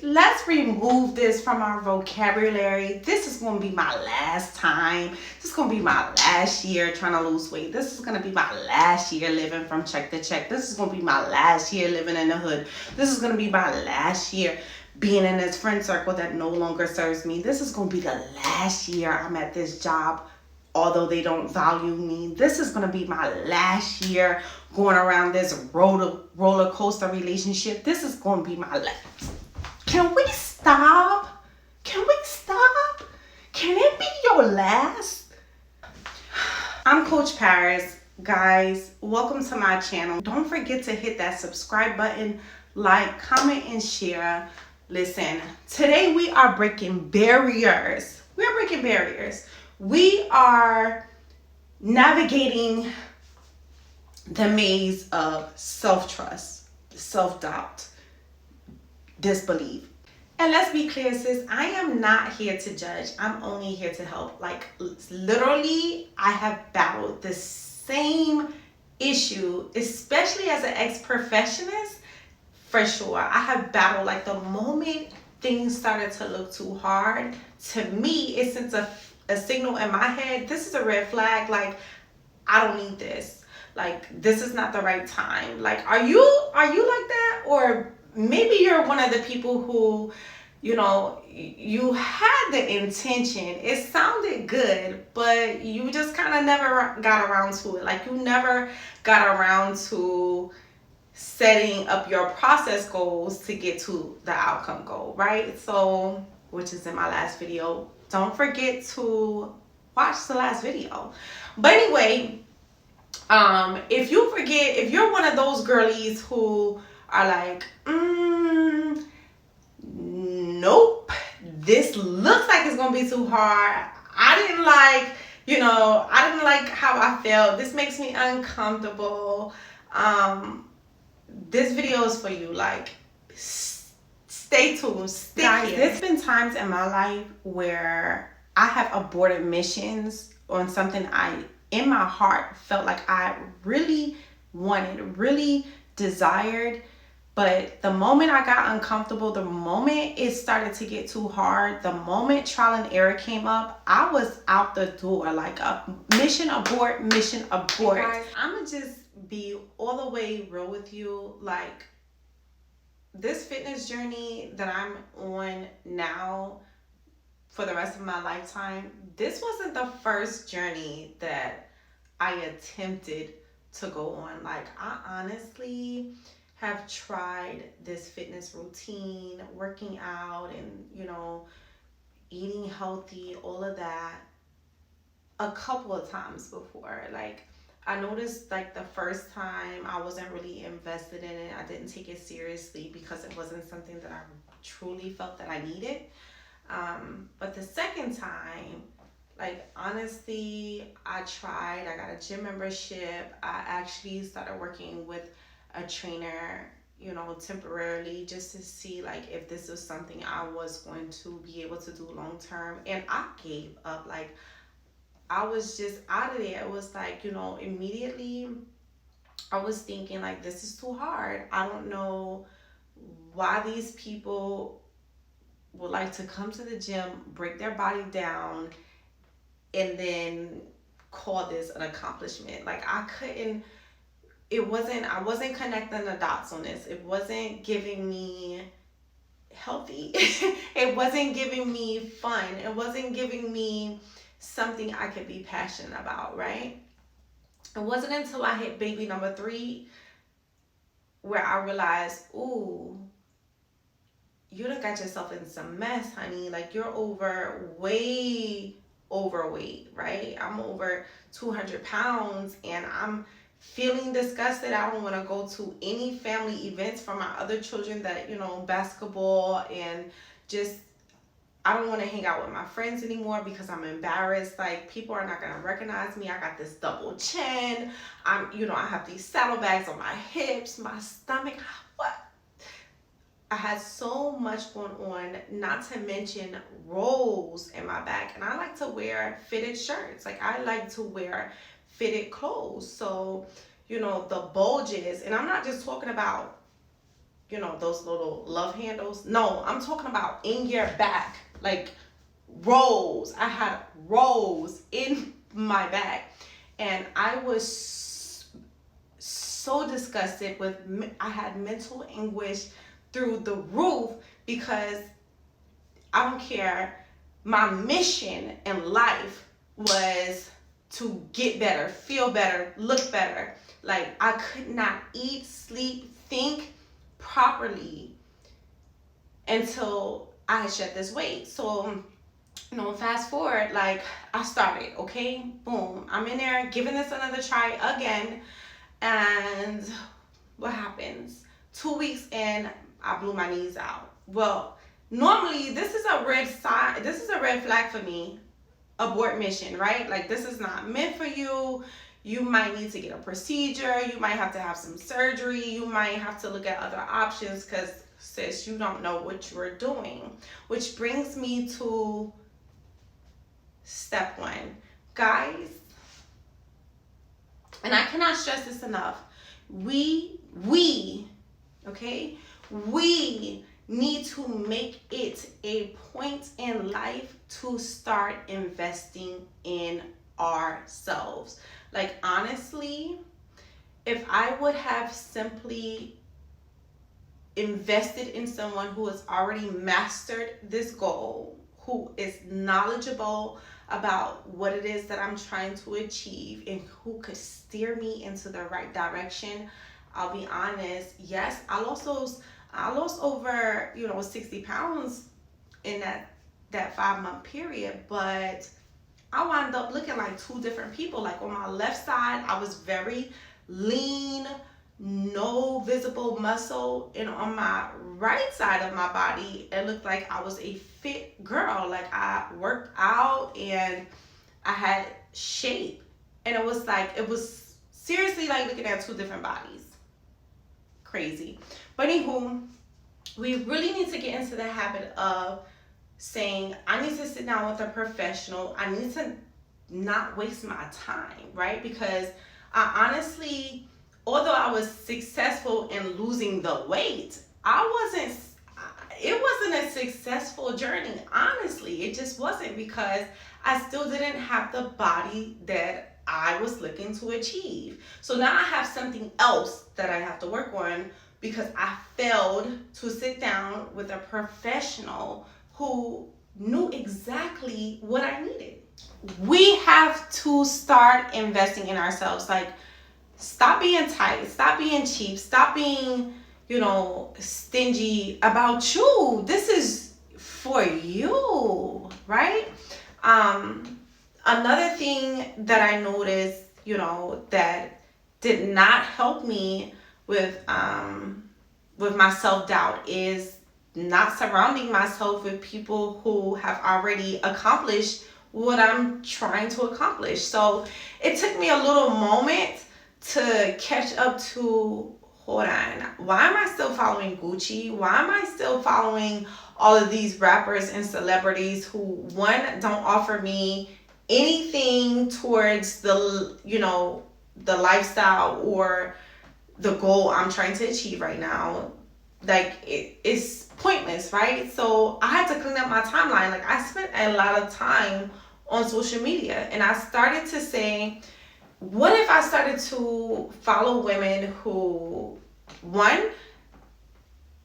Let's remove this from our vocabulary. This is going to be my last time. This is going to be my last year trying to lose weight. This is going to be my last year living from check to check. This is going to be my last year living in the hood. This is going to be my last year being in this friend circle that no longer serves me. This is going to be the last year I'm at this job, although they don't value me. This is going to be my last year going around this roller coaster relationship. This is going to be my last. Can we stop? Can we stop? Can it be your last? I'm Coach Paris. Guys, welcome to my channel. Don't forget to hit that subscribe button, like, comment, and share. Listen, today we are breaking barriers. We are breaking barriers. We are navigating the maze of self-trust, self-doubt, disbelief. And let's be clear, sis, I am not here to judge. I'm only here to help. Like, literally, I have battled the same issue, especially as an ex-perfectionist, for sure. I have battled, like, the moment things started to look too hard, to me, it sends a signal in my head. This is a red flag. Like, I don't need this. Like, this is not the right time. Like, are you like that? Or maybe you're one of the people who, you know, you had the intention, it sounded good, but you just kind of never got around to it. Like, you never got around to setting up your process goals to get to the outcome goal, right? So, which is in my last video. Don't forget to watch the last video. But anyway, if you're one of those girlies who are like, nope, this looks like it's gonna be too hard. I didn't like how I felt. This makes me uncomfortable. This video is for you. Like, stay tuned. Guys, there's been times in my life where I have aborted missions on something I, in my heart, felt like I really wanted, really desired. But the moment I got uncomfortable, the moment it started to get too hard, the moment trial and error came up, I was out the door. Like, a mission abort, mission abort. Guys, I'm gonna just be all the way real with you. Like, this fitness journey that I'm on now for the rest of my lifetime, this wasn't the first journey that I attempted to go on. Like, I honestly have tried this fitness routine, working out and, you know, eating healthy, all of that, a couple of times before. Like, I noticed, like, the first time I wasn't really invested in it. I didn't take it seriously because it wasn't something that I truly felt that I needed. But the second time, like, honestly, I tried. I got a gym membership. I actually started working with a trainer, you know, temporarily, just to see, like, if this was something I was going to be able to do long term. And I gave up. Like, I was just out of there. It was like, you know, immediately I was thinking, like, this is too hard. I don't know why these people would like to come to the gym, break their body down, and then call this an accomplishment. Like, I wasn't connecting the dots on this. It wasn't giving me healthy. It wasn't giving me fun. It wasn't giving me something I could be passionate about, right? It wasn't until I hit baby number 3 where I realized, ooh, you done got yourself in some mess, honey. Like, you're way overweight, right? I'm over 200 pounds and I'm feeling disgusted. I don't want to go to any family events for my other children that, you know, basketball, and just, I don't want to hang out with my friends anymore because I'm embarrassed. Like, people are not going to recognize me. I got this double chin. I have these saddlebags on my hips, my stomach. What? I had so much going on, not to mention rolls in my back. And I like to wear fitted shirts. Like, I like to wear fitted clothes. So, you know, the bulges, and I'm not just talking about, those little love handles. No, I'm talking about in your back, like rolls. I had rolls in my back, and I was so disgusted with. I had mental anguish through the roof because I don't care. My mission in life was to get better, feel better, look better. Like, I could not eat, sleep, think properly until I had shed this weight. So, fast forward, like, I started, okay? Boom. I'm in there giving this another try again. And what happens? 2 weeks in, I blew my knees out. Well, normally this is a red sign. This is a red flag for me. Abort mission, right? Like, this is not meant for you. You might need to get a procedure. You might have to have some surgery. You might have to look at other options because, sis, you don't know what you're doing. Which brings me to step one. Guys, and I cannot stress this enough. We need to make it a point in life to start investing in ourselves. Like, honestly, if I would have simply invested in someone who has already mastered this goal, who is knowledgeable about what it is that I'm trying to achieve, and who could steer me into the right direction, I'll be honest, yes, I lost over 60 pounds in that 5-month period, but I wound up looking like two different people. Like, on my left side, I was very lean, no visible muscle, and on my right side of my body, it looked like I was a fit girl. Like, I worked out and I had shape, and it was seriously like looking at two different bodies. Crazy. But anywho, we really need to get into the habit of saying, I need to sit down with a professional. I need to not waste my time, right? Because I honestly, although I was successful in losing the weight, it wasn't a successful journey. Honestly, it just wasn't, because I still didn't have the body that I was looking to achieve. So now I have something else that I have to work on, because I failed to sit down with a professional who knew exactly what I needed. We have to start investing in ourselves. Like, stop being tight, stop being cheap, stop being, stingy about you. This is for you, right? Another thing that I noticed, that did not help me with my self-doubt is not surrounding myself with people who have already accomplished what I'm trying to accomplish. So it took me a little moment to catch up to, hold on, why am I still following Gucci? Why am I still following all of these rappers and celebrities who, one, don't offer me anything towards the lifestyle or the goal I'm trying to achieve right now? Like, it's pointless, right? So I had to clean up my timeline. Like, I spent a lot of time on social media, and I started to say, what if I started to follow women who, one,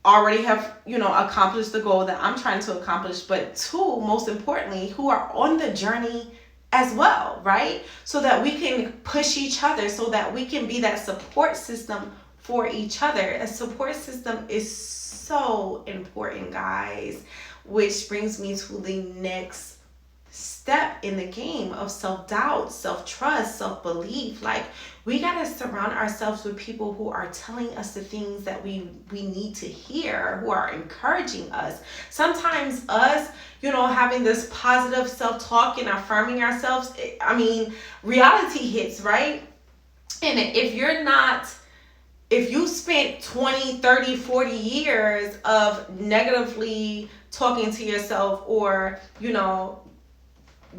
already have, accomplished the goal that I'm trying to accomplish, but two, most importantly, who are on the journey as well, right? So that we can push each other, so that we can be that support system for each other. A support system is so important, guys, which brings me to the next step in the game of self-doubt, self-trust, self-belief. Like, we got to surround ourselves with people who are telling us the things that we need to hear, who are encouraging us. Sometimes us, having this positive self-talk and affirming ourselves, reality hits, right? And if you spent 20, 30, 40 years of negatively talking to yourself, or,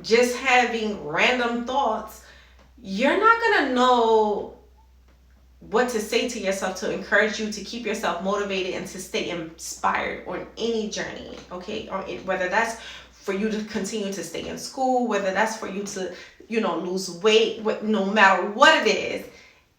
just having random thoughts, you're not going to know what to say to yourself to encourage you to keep yourself motivated and to stay inspired on any journey, okay? Or whether that's for you to continue to stay in school, whether that's for you to, lose weight, no matter what it is,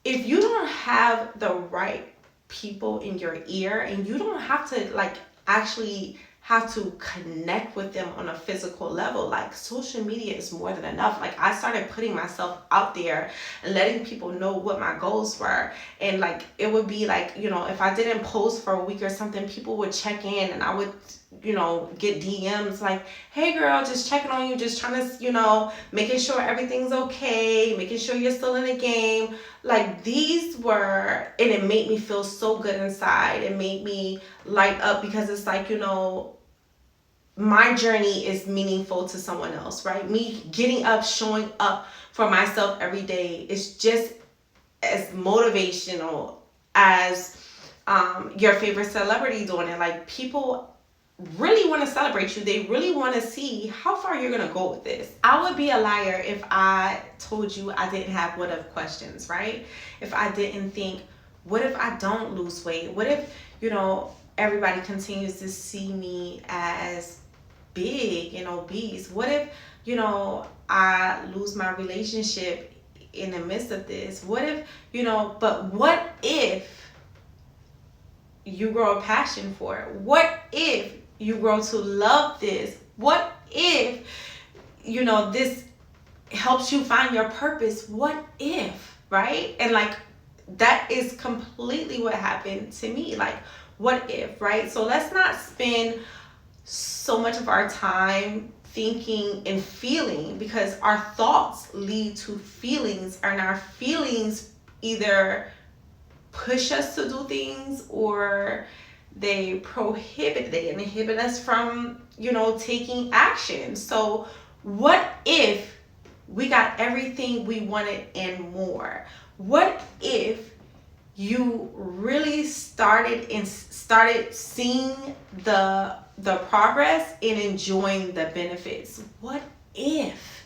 if you don't have the right people in your ear, and you don't have to actually have to connect with them on a physical level. Like, social media is more than enough. Like, I started putting myself out there and letting people know what my goals were. And it would be if I didn't post for a week or something, people would check in, and I would, get DMs like, hey girl, just checking on you, just trying to, making sure everything's okay, making sure you're still in the game. These were, and it made me feel so good inside. It made me light up, because it's my journey is meaningful to someone else, right? Me getting up, showing up for myself every day is just as motivational as your favorite celebrity doing it. People really want to celebrate you. They really want to see how far you're going to go with this. I would be a liar if I told you I didn't have what if questions, right? If I didn't think, what if I don't lose weight? What if, everybody continues to see me as big and obese? What if, I lose my relationship in the midst of this? What if, but what if you grow a passion for it? What if you grow to love this? What if, this helps you find your purpose? What if, right? And that is completely what happened to me. What if, right? So let's not spend so much of our time thinking and feeling, because our thoughts lead to feelings, and our feelings either push us to do things, or they inhibit us from, taking action. So what if we got everything we wanted and more? What if you really started seeing the progress and enjoying the benefits? What if?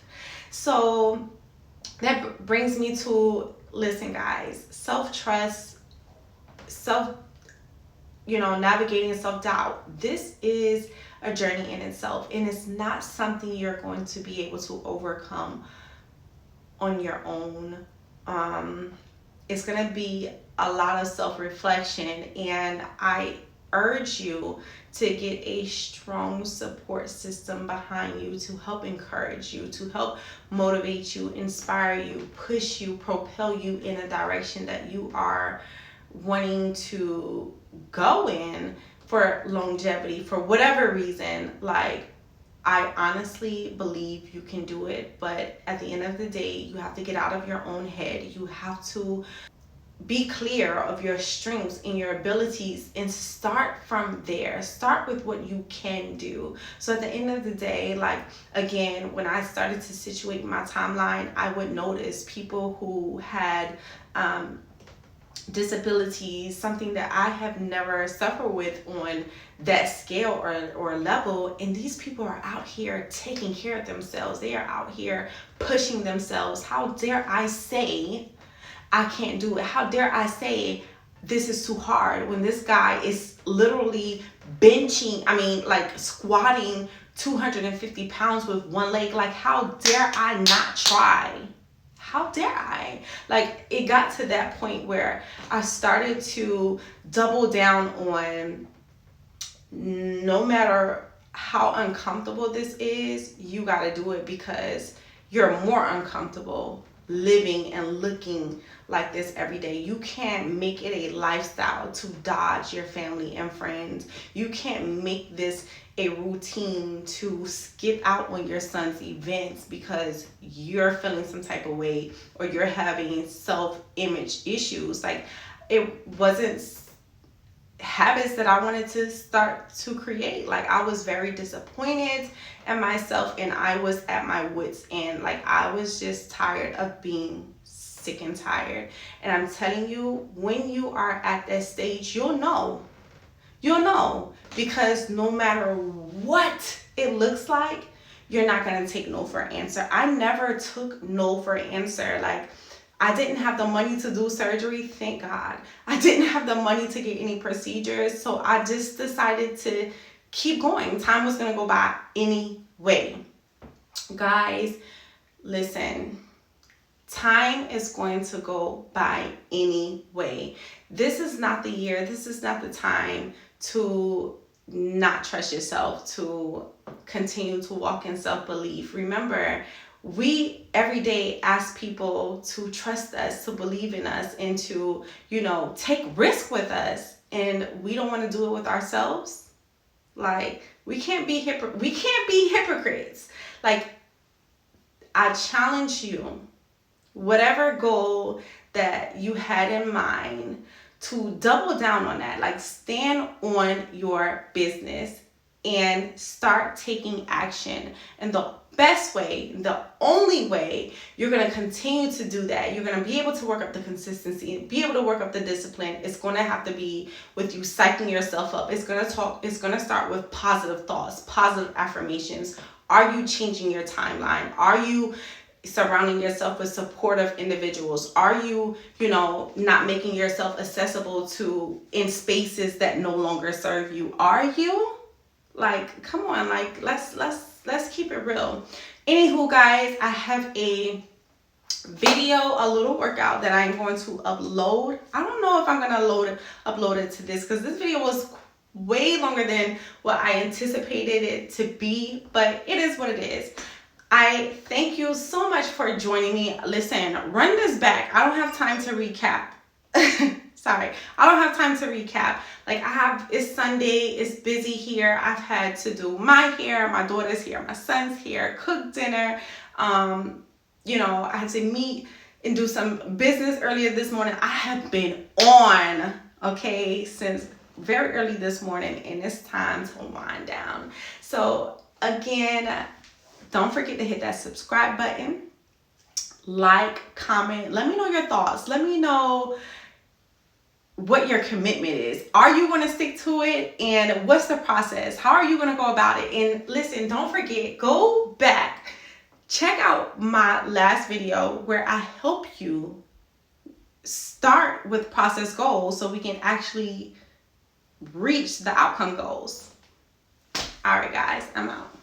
So that brings me to, listen guys, self-trust, navigating self-doubt. This is a journey in itself, and it's not something you're going to be able to overcome on your own. It's going to be a lot of self-reflection, and I urge you to get a strong support system behind you to help encourage you, to help motivate you, inspire you, push you, propel you in a direction that you are wanting to go in for longevity, for whatever reason. I honestly believe you can do it, but at the end of the day, you have to get out of your own head. You have to be clear of your strengths and your abilities, and start from there. Start with what you can do. So at the end of the day, again, when I started to situate my timeline, I would notice people who had disabilities, something that I have never suffered with on that scale or level, and these people are out here taking care of themselves. They are out here pushing themselves. How dare I say I can't do it? How dare I say this is too hard, when this guy is literally squatting 250 pounds with one leg? How dare I not try? How dare I? It got to that point where I started to double down on, no matter how uncomfortable this is, you got to do it, because you're more uncomfortable living and looking like this every day. You can't make it a lifestyle to dodge your family and friends. You can't make this a routine to skip out on your son's events because you're feeling some type of way, or you're having self-image issues. It wasn't habits that I wanted to start to create. I was very disappointed in myself, and I was at my wits' end. I was just tired of being sick and tired. And I'm telling you, when you are at that stage, you'll know, because no matter what it looks like, you're not going to take no for an answer. I never took no for an answer. I didn't have the money to do surgery, thank God. I didn't have the money to get any procedures, so I just decided to keep going. Time was going to go by anyway. Guys, listen, time is going to go by anyway. This is not the year, this is not the time to not trust yourself, to continue to walk in self-belief. Remember, we every day ask people to trust us, to believe in us, and to, take risk with us. And we don't want to do it with ourselves. Like, we can't be hypocrites. Like, I challenge you, whatever goal that you had in mind, to double down on that. Like, stand on your business and start taking action. And the best way, the only way you're going to continue to do that, you're going to be able to work up the consistency, be able to work up the discipline, it's going to have to be with you psyching yourself up. It's going to start with positive thoughts, positive affirmations. Are you changing your timeline? Are you surrounding yourself with supportive individuals? Are you, not making yourself accessible to in spaces that no longer serve you? Are you? Like, come on, like, let's keep it real. Anywho, guys, I have a video, a little workout that I'm going to upload. I don't know if I'm gonna upload it to this, because this video was way longer than what I anticipated it to be, but it is what it is. I thank you so much for joining me. Listen, run this back. I don't have time to recap. Sorry, I don't have time to recap. Like, it's Sunday, it's busy here. I've had to do my hair, my daughter's here, my son's here, cook dinner. I had to meet and do some business earlier this morning. I have been on, since very early this morning, and it's time to wind down. So again, don't forget to hit that subscribe button, like, comment, let me know your thoughts. Let me know what your commitment is. Are you going to stick to it? And what's the process? How are you going to go about it? And listen, don't forget, go back, check out my last video where I help you start with process goals so we can actually reach the outcome goals. All right, guys, I'm out.